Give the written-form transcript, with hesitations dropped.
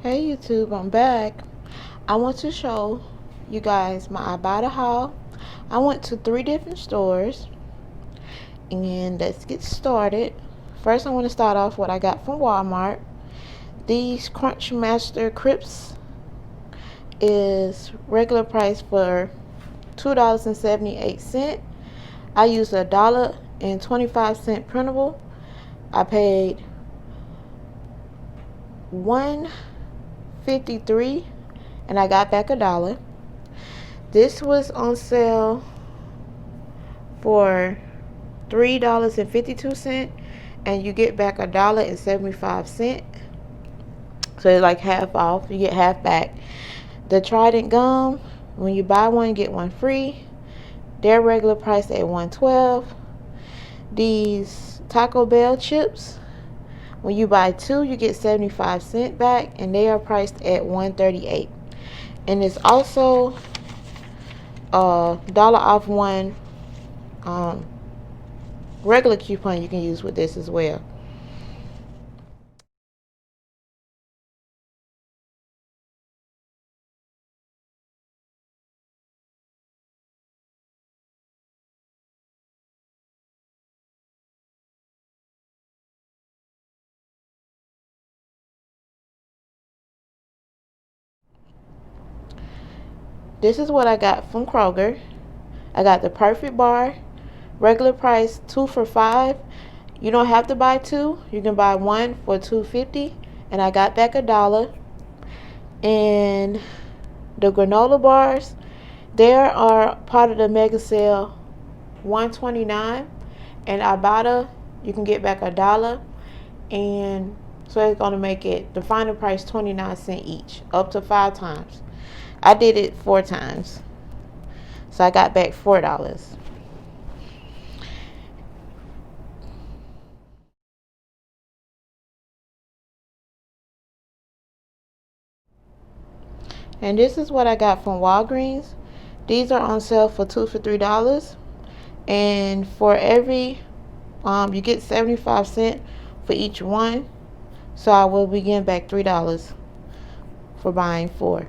Hey YouTube, I'm back. I want to show you guys my Ibotta haul. I went to 3 different stores and let's get started. First, I want to start off what I got from Walmart. These Crunch Master Crisps is regular price for $2.78. I used $1.25 printable. I paid $1.53 and I got back $1. This was on sale for $3.52 and you get back $1.75. So it's like half off. You get half back. The Trident gum, when you buy one, get one free. Their regular price at $1.12. These Taco Bell chips, when you buy 2, you get 75 cents back, and they are priced at $1.38. And it's also $1 off one regular coupon you can use with this as well. This is what I got from Kroger. I got the Perfect Bar, regular price 2 for $5. You don't have to buy 2. You can buy 1 for $2.50, and I got back $1. And the granola bars, they are part of the mega sale, $1.29, and Ibotta you can get back $1, and so it's gonna make it the final price 29 cents each, up to 5 times. I did it 4 times, so I got back $4. And this is what I got from Walgreens. These are on sale for 2 for $3, and for every you get 75 cents for each one. So I will be getting back $3 for buying 4.